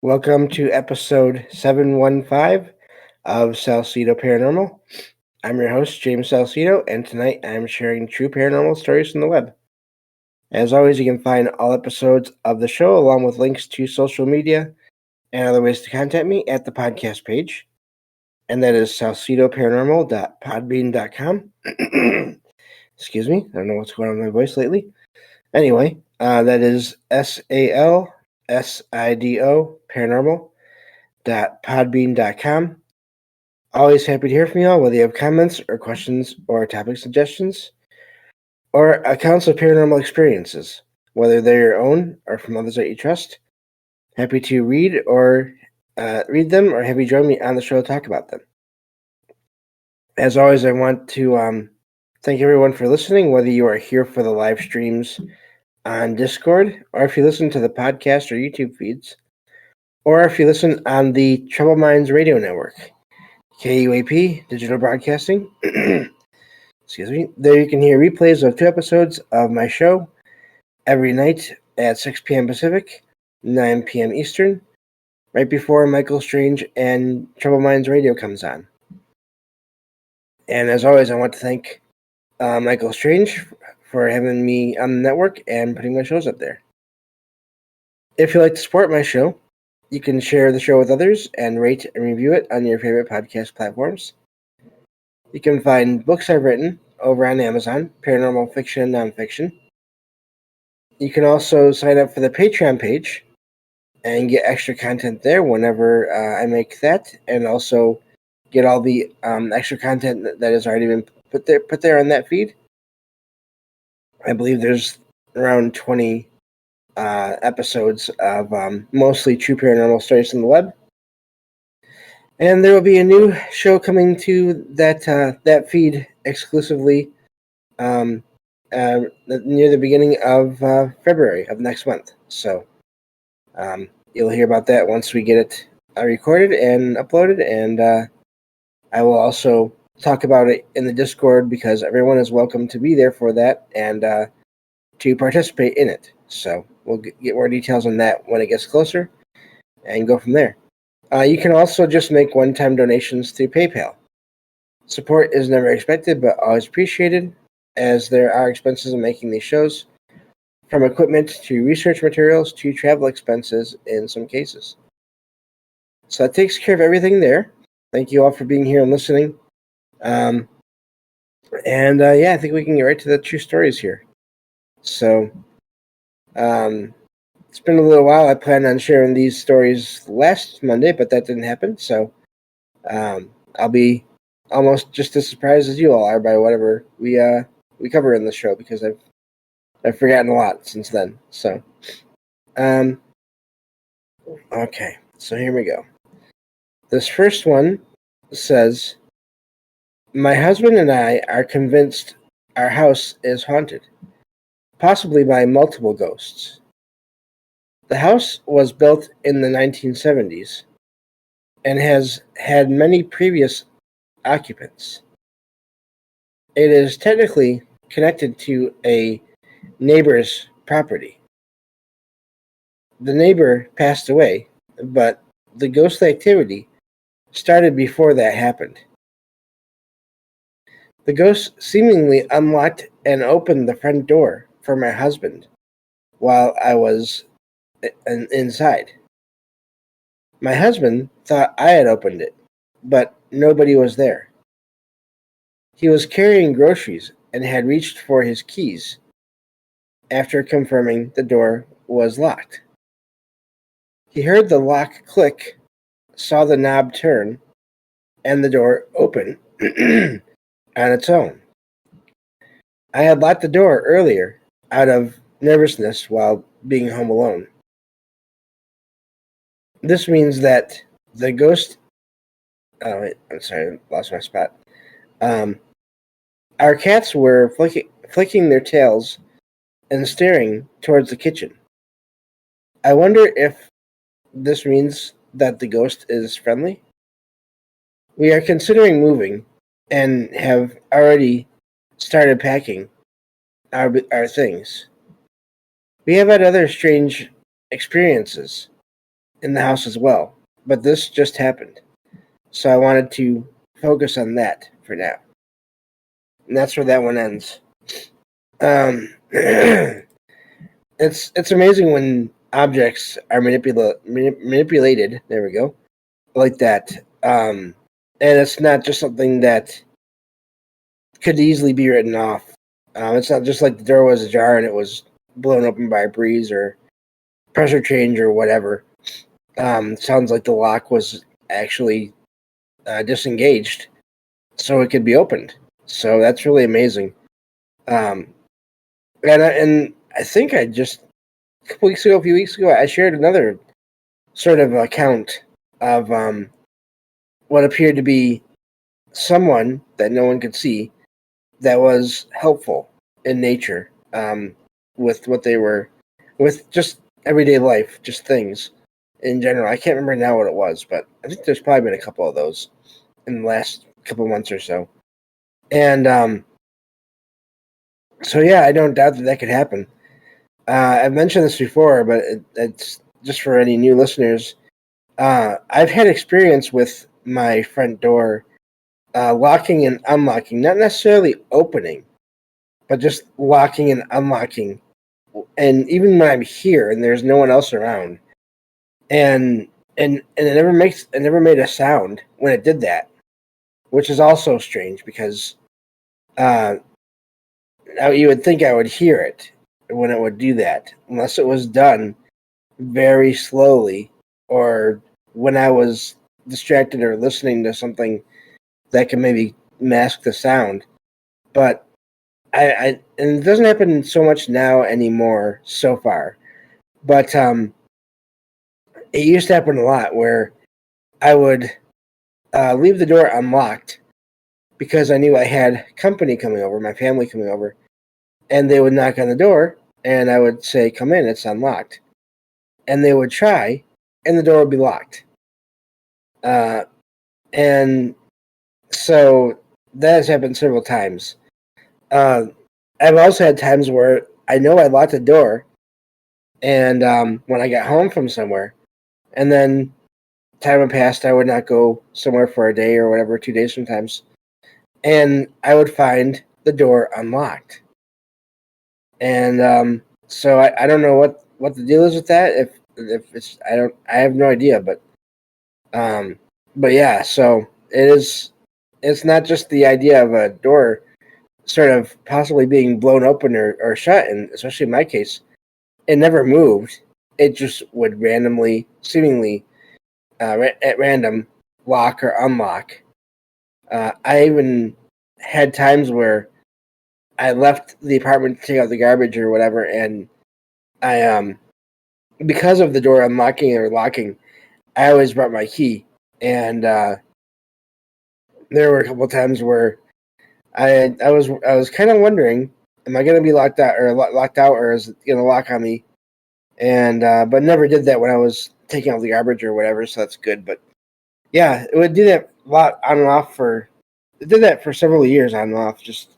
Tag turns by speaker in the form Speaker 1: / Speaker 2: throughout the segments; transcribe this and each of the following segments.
Speaker 1: Welcome to episode 715 of Salsido Paranormal. I'm your host, James Salsido, and tonight I'm sharing true paranormal stories from the web. As always, you can find all episodes of the show along with links to social media and other ways to contact me at the podcast page, and that is salsidoparanormal.podbean.com. Excuse me, I don't know what's going on with my voice lately. Anyway, that is SALSIDO paranormal.podbean.com. Always happy to hear from you all, whether you have comments or questions or topic suggestions or accounts of paranormal experiences, whether they're your own or from others that you trust. Happy to read them or have you join me on the show to talk about them. As always, I want to thank everyone for listening, whether you are here for the live streams on Discord or if you listen to the podcast or YouTube feeds, or if you listen on the Troubled Minds Radio Network, KUAP Digital Broadcasting. Excuse me. There you can hear replays of 2 episodes of my show every night at 6 p.m. Pacific, 9 p.m. Eastern, right before Michael Strange and Troubled Minds Radio comes on. And as always, I want to thank Michael Strange for having me on the network and putting my shows up there. If you'd like to support my show, you can share the show with others and rate and review it on your favorite podcast platforms. You can find books I've written over on Amazon, paranormal fiction and nonfiction. You can also sign up for the Patreon page and get extra content there whenever I make that, and also get all the extra content that has already been put there on that feed. I believe there's around 20 episodes of mostly true paranormal stories from the web. And there will be a new show coming to that feed exclusively near the beginning of February of next month. So you'll hear about that once we get it recorded and uploaded. And I will also talk about it in the Discord because everyone is welcome to be there for that and to participate in it. So we'll get more details on that when it gets closer and go from there. You can also just make one-time donations through PayPal. Support is never expected, but always appreciated, as there are expenses in making these shows, from equipment to research materials to travel expenses in some cases. So that takes care of everything there. Thank you all for being here and listening. I think we can get right to the true stories here. So, it's been a little while. I planned on sharing these stories last Monday, but that didn't happen. So I'll be almost just as surprised as you all are by whatever we cover in the show, because I've forgotten a lot since then. So, okay. So here we go. This first one says, "My husband and I are convinced our house is haunted, possibly by multiple ghosts. The house was built in the 1970s and has had many previous occupants. It is technically connected to a neighbor's property. The neighbor passed away, but the ghostly activity started before that happened. The ghost seemingly unlocked and opened the front door for my husband while I was inside. My husband thought I had opened it, but nobody was there. He was carrying groceries and had reached for his keys after confirming the door was locked. He heard the lock click, saw the knob turn, and the door open on its own. I had locked the door earlier out of nervousness while being home alone. This means that the ghost..." Oh, wait, I'm sorry, I lost my spot. "Our cats were flicking their tails and staring towards the kitchen. I wonder if this means that the ghost is friendly. We are considering moving and have already started packing our things. We have had other strange experiences, in the house as well. But this just happened. So I wanted to focus on that for now. And that's where that one ends. It's amazing when objects are manipulated. There we go, like that. And it's not just something that could easily be written off. It's not just like the door was ajar and it was blown open by a breeze or pressure change or whatever. Sounds like the lock was actually disengaged, so it could be opened. So that's really amazing. And I think I just a few weeks ago, I shared another sort of account of what appeared to be someone that no one could see that was helpful in nature, with what they were, with just everyday life, just things in general. I can't remember now what it was, but I think there's probably been a couple of those in the last couple of months or so. And so yeah, I don't doubt that could happen. I've mentioned this before, but it's just for any new listeners. I've had experience with my front door locking and unlocking, not necessarily opening, but just locking and unlocking. And even when I'm here and there's no one else around, and it never made a sound when it did that, which is also strange because you would think I would hear it when it would do that, unless it was done very slowly or when I was distracted or listening to something that can maybe mask the sound. But and it doesn't happen so much now anymore so far. But it used to happen a lot where I would leave the door unlocked because I knew I had company coming over, my family coming over, and they would knock on the door, and I would say, "Come in, it's unlocked." And they would try, and the door would be locked. And so that has happened several times. I've also had times where I know I locked the door, and when I got home from somewhere, and then time had passed, I would not go somewhere for a day or whatever, 2 days sometimes, and I would find the door unlocked. And so I don't know what the deal is with that. If it's I have no idea, but yeah. So it is. It's not just the idea of a door sort of possibly being blown open or shut, and especially in my case, it never moved. It just would randomly, seemingly at random, lock or unlock. I even had times where I left the apartment to take out the garbage or whatever, and I because of the door unlocking or locking, I always brought my key, and there were a couple of times where I was kind of wondering, am I going to be locked out, or is it going to lock on me? And but never did that when I was taking out the garbage or whatever, so that's good. But yeah, it would do that a lot on and off it did that for several years on and off, just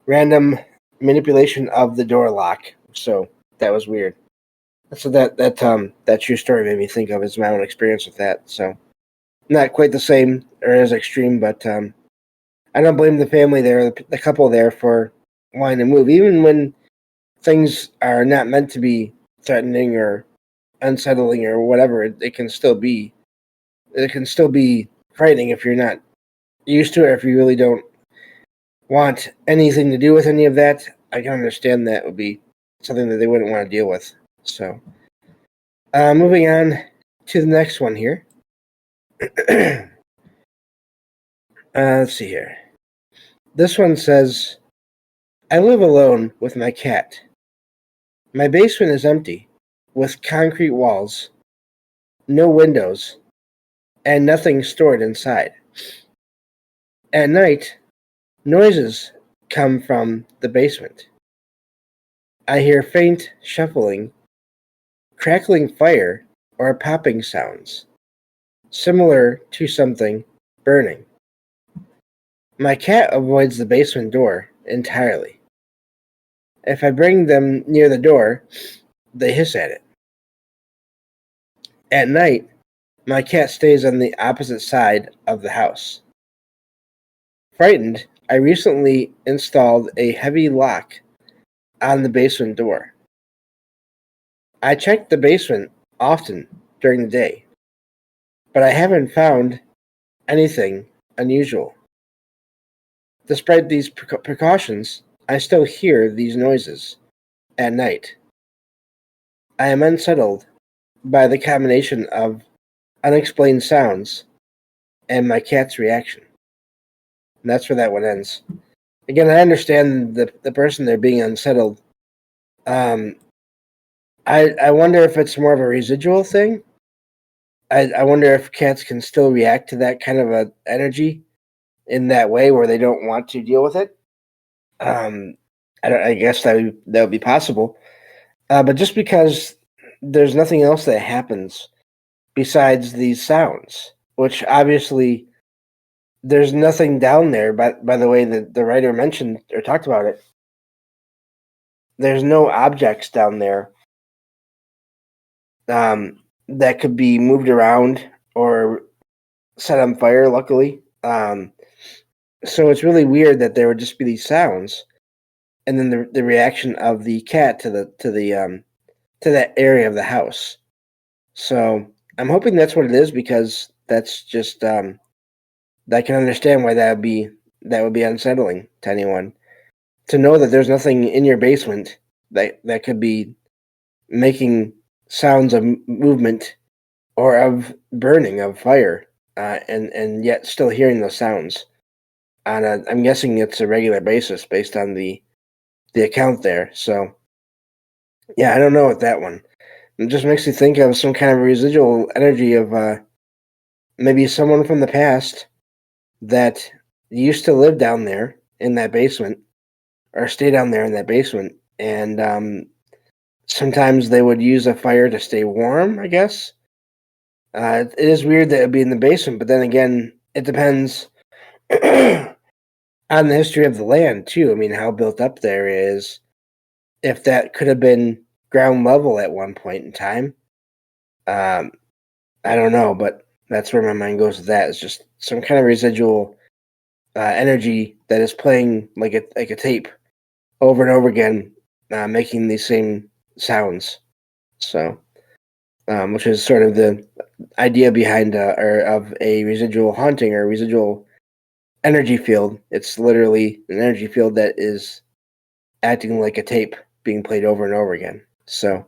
Speaker 1: random manipulation of the door lock. So that was weird. So that true story made me think of is my own experience with that. So not quite the same or as extreme, but I don't blame the family there, the couple there, for wanting to move, even when things are not meant to be threatening or unsettling or whatever. It can still be. It can still be frightening if you're not used to it, or if you really don't want anything to do with any of that. I can understand that would be something that they wouldn't want to deal with. So, moving on to the next one here. Let's see here. This one says, I live alone with my cat. My basement is empty, with concrete walls, no windows, and nothing stored inside. At night, noises come from the basement. I hear faint shuffling, crackling fire, or popping sounds, similar to something burning. My cat avoids the basement door entirely. If I bring them near the door, they hiss at it. At night, my cat stays on the opposite side of the house. Frightened, I recently installed a heavy lock on the basement door. I check the basement often during the day, but I haven't found anything unusual. Despite these precautions, I still hear these noises at night. I am unsettled by the combination of unexplained sounds and my cat's reaction. And that's where that one ends. Again, I understand the person there being unsettled. I wonder if it's more of a residual thing. I wonder if cats can still react to that kind of a energy in that way where they don't want to deal with it. I guess that would be possible. But just because there's nothing else that happens besides these sounds, which obviously there's nothing down there. By the way that the writer mentioned or talked about it, there's no objects down there that could be moved around or set on fire. Luckily, so it's really weird that there would just be these sounds, and then the reaction of the cat to that area of the house. So I'm hoping that's what it is, because that's just I can understand why that would be unsettling to anyone, to know that there's nothing in your basement that could be making sounds of movement or of burning, of fire, and yet still hearing those sounds on I'm guessing it's a regular basis based on the account there. So yeah, I don't know with that one. It just makes me think of some kind of residual energy of maybe someone from the past that used to live down there in that basement, or stay down there in that basement, and sometimes they would use a fire to stay warm, I guess. It is weird that it would be in the basement, but then again, it depends on the history of the land, too. I mean, how built up there is, if that could have been ground level at one point in time. I don't know, but that's where my mind goes with that. It's just some kind of residual energy that is playing like a tape over and over again, making these same sounds. So, which is sort of the idea behind or of a residual haunting or residual energy field. It's literally an energy field that is acting like a tape being played over and over again. So,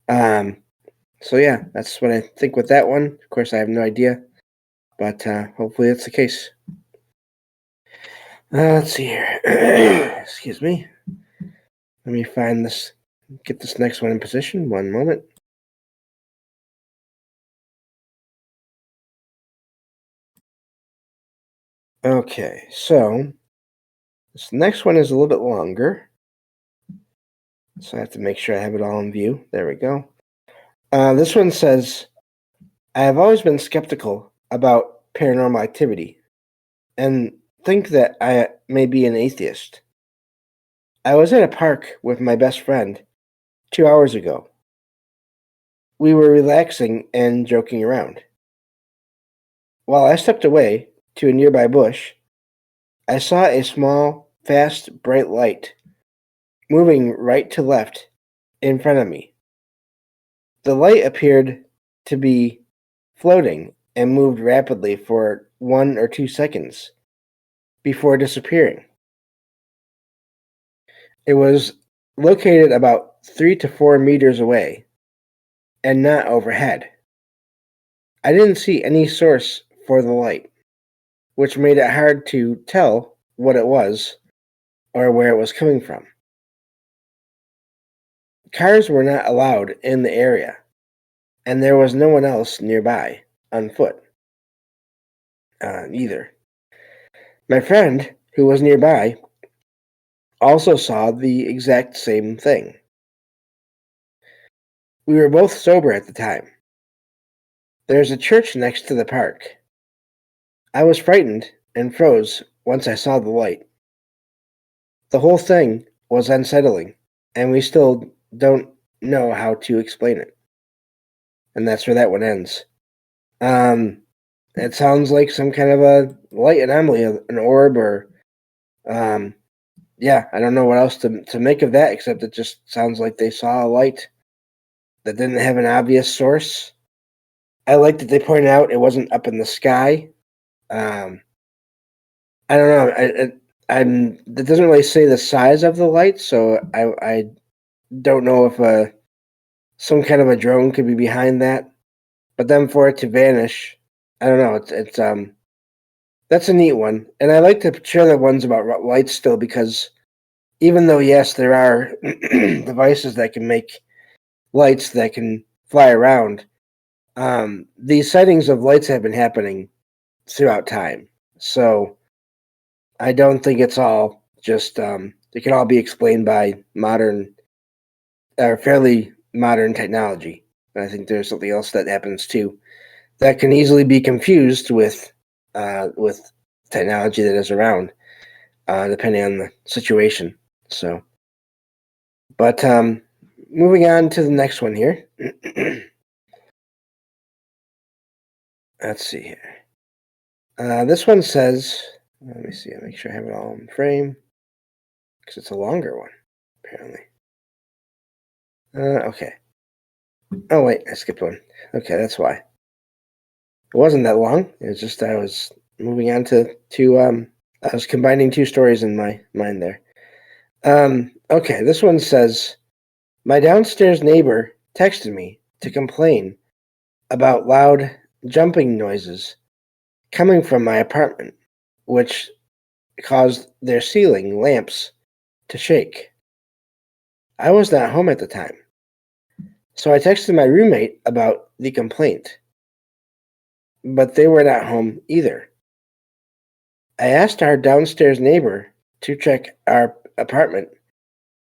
Speaker 1: so yeah, that's what I think with that one. Of course, I have no idea, but hopefully it's the case. Let's see here. Excuse me. Let me find this. Get this next one in position. One moment. Okay, so this next one is a little bit longer, so I have to make sure I have it all in view. There we go. This one says, I have always been skeptical about paranormal activity and think that I may be an atheist. I was at a park with my best friend 2 hours ago. We were relaxing and joking around. While I stepped away to a nearby bush, I saw a small, fast, bright light moving right to left in front of me. The light appeared to be floating and moved rapidly for 1 or 2 seconds before disappearing. It was located about 3 to 4 meters away and not overhead. I didn't see any source for the light, which made it hard to tell what it was or where it was coming from. Cars were not allowed in the area, and there was no one else nearby on foot either. My friend, who was nearby, also saw the exact same thing. We were both sober at the time. There's a church next to the park. I was frightened and froze once I saw the light. The whole thing was unsettling, and we still don't know how to explain it. and that's where that one ends. It sounds like some kind of a light anomaly, an orb, or yeah, I don't know what else to make of that, except it just sounds like they saw a light that didn't have an obvious source. I like that they pointed out it wasn't up in the sky. I don't know. It doesn't really say the size of the light, so I don't know if some kind of a drone could be behind that. But then for it to vanish, I don't know. It's that's a neat one, and I like to share the ones about lights still, because even though yes, there are devices that can make lights that can fly around, these sightings of lights have been happening throughout time. So I don't think it's all just it can all be explained by modern or fairly modern technology. I think there's something else that happens too that can easily be confused with technology that is around, depending on the situation. So, but moving on to the next one here. Let's see here. This one says, let me see, make sure I have it all in frame, because it's a longer one, apparently. Okay. Oh, wait, I skipped one. Okay, that's why. It wasn't that long. It was just I was moving on to I was combining two stories in my mind there. Okay, this one says, my downstairs neighbor texted me to complain about loud jumping noises coming from my apartment, which caused their ceiling lamps to shake. I was not home at the time, so I texted my roommate about the complaint, but they were not home either. I asked our downstairs neighbor to check our apartment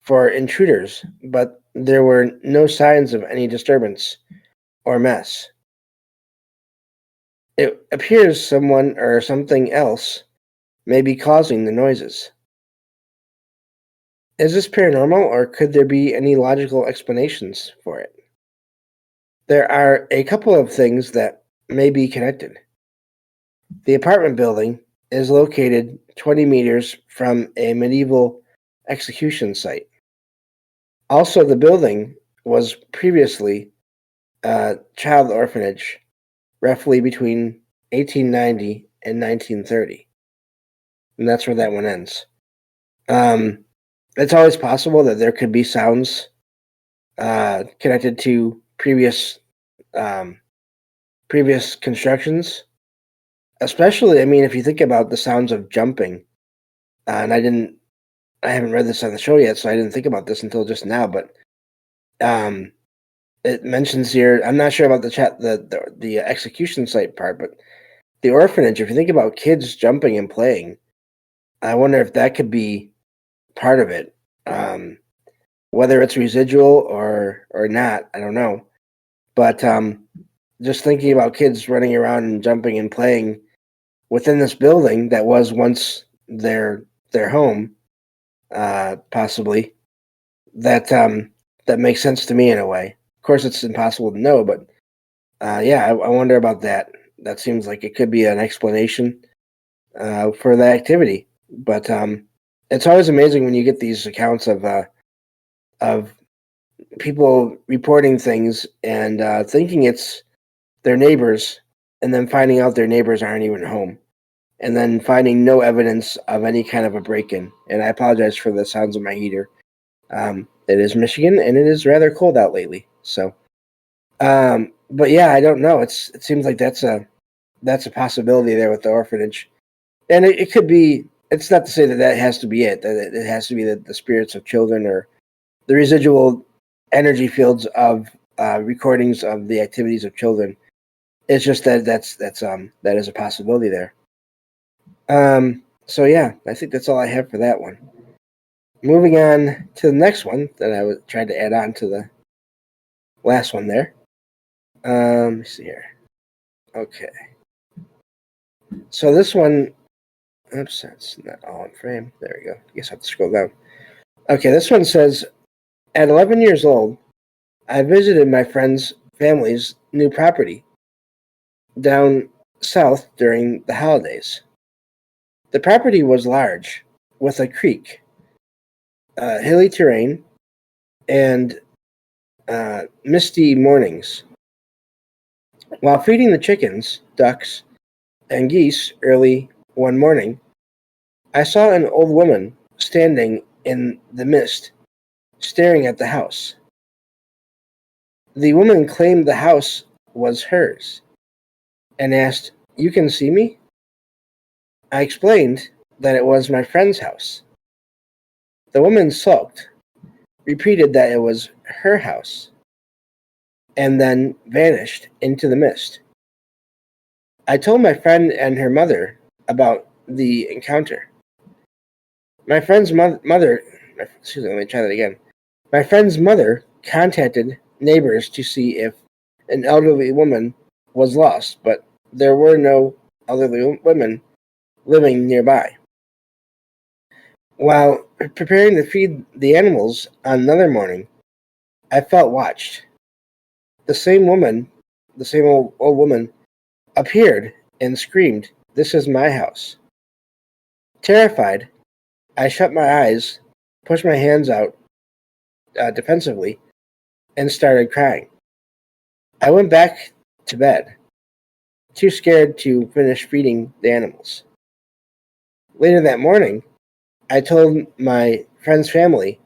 Speaker 1: for intruders, but there were no signs of any disturbance or mess. It appears someone or something else may be causing the noises. Is this paranormal, or could there be any logical explanations for it? There are a couple of things that may be connected. The apartment building is located 20 meters from a medieval execution site. Also, the building was previously a child orphanage, roughly between 1890 and 1930. And that's where that one ends. It's always possible that there could be sounds connected to previous constructions. Especially, I mean, if you think about the sounds of jumping, and I haven't read this on the show yet, so I didn't think about this until just now. But it mentions here, I'm not sure about the execution site part, but the orphanage. If you think about kids jumping and playing, I wonder if that could be part of it. Whether it's residual or not, I don't know. But just thinking about kids running around and jumping and playing within this building that was once their home, possibly, that makes sense to me in a way. Of course, it's impossible to know, but yeah, I wonder about that. That seems like it could be an explanation for the activity. But it's always amazing when you get these accounts of people reporting things and thinking it's their neighbors, and then finding out their neighbors aren't even home, and then finding no evidence of any kind of a break-in. And I apologize for the sounds of my heater. It is Michigan, and it is rather cold out lately. So, but yeah, I don't know. It seems like that's a possibility there with the orphanage, and it could be. It's not to say that has to be it. That it has to be the spirits of children or the residual energy fields of recordings of the activities of children. It's just that that is a possibility there. So yeah, I think that's all I have for that one. Moving on to the next one that I was trying to add on to the last one there. Let me see here. Okay. So this one, oops, that's not all in frame. There we go. I guess I have to scroll down. Okay, this one says, at 11 years old, I visited my friend's family's new property down south during the holidays. The property was large, with a creek, hilly terrain, and misty mornings. While feeding the chickens, ducks, and geese early one morning, I saw an old woman standing in the mist, staring at the house. The woman claimed the house was hers and asked, "You can see me?" I explained that it was my friend's house. The woman sulked, repeated that it was her house, and then vanished into the mist. I told my friend and her mother about the encounter. My friend's mother, excuse me, let me try that again. My friend's mother contacted neighbors to see if an elderly woman was lost, but there were no elderly women living nearby. While preparing to feed the animals on another morning, I felt watched. The same old woman, appeared and screamed, "This is my house." Terrified, I shut my eyes, pushed my hands out defensively, and started crying. I went back to bed, too scared to finish feeding the animals. Later that morning, I told my friend's family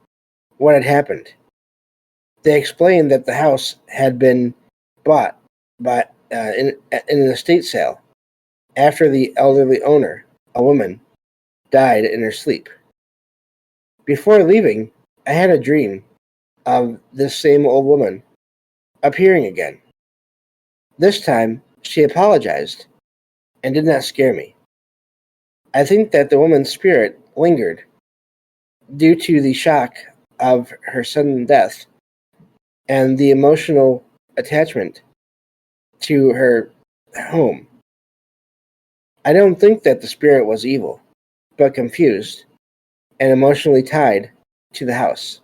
Speaker 1: what had happened. They explained that the house had been bought in an estate sale after the elderly owner, a woman, died in her sleep. Before leaving, I had a dream of this same old woman appearing again. This time, she apologized and did not scare me. I think that the woman's spirit lingered due to the shock of her sudden death and the emotional attachment to her home. I don't think that the spirit was evil, but confused and emotionally tied to the house.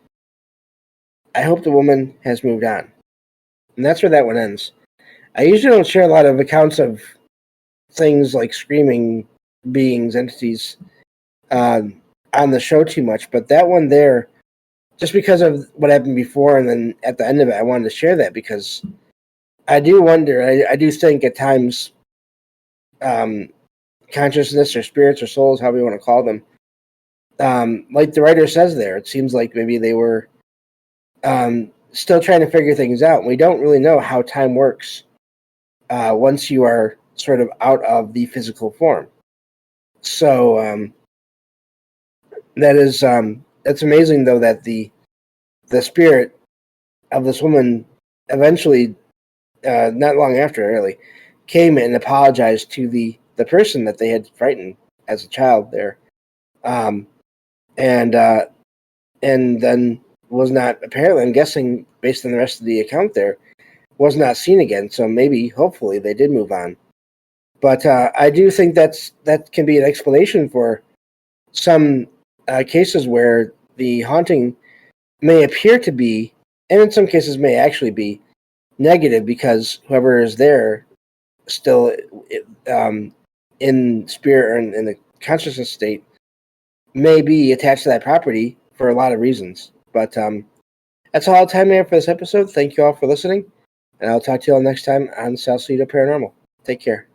Speaker 1: I hope the woman has moved on. And that's where that one ends. I usually don't share a lot of accounts of things like screaming beings, entities, on the show too much, but that one there, just because of what happened before, and then at the end of it, I wanted to share that because I do wonder, I do think at times consciousness or spirits or souls, however you want to call them, like the writer says there, it seems like maybe they were still trying to figure things out. We don't really know how time works once you are sort of out of the physical form. So that's amazing, though, that the spirit of this woman eventually, not long after, really, came and apologized to the person that they had frightened as a child there, and then was not, apparently, I'm guessing, based on the rest of the account there, was not seen again. So maybe, hopefully, they did move on. But I do think that can be an explanation for some cases where the haunting may appear to be, and in some cases may actually be, negative, because whoever is there still in spirit or in the consciousness state may be attached to that property for a lot of reasons. But that's all the time we have for this episode. Thank you all for listening, and I'll talk to you all next time on Salsido Paranormal. Take care.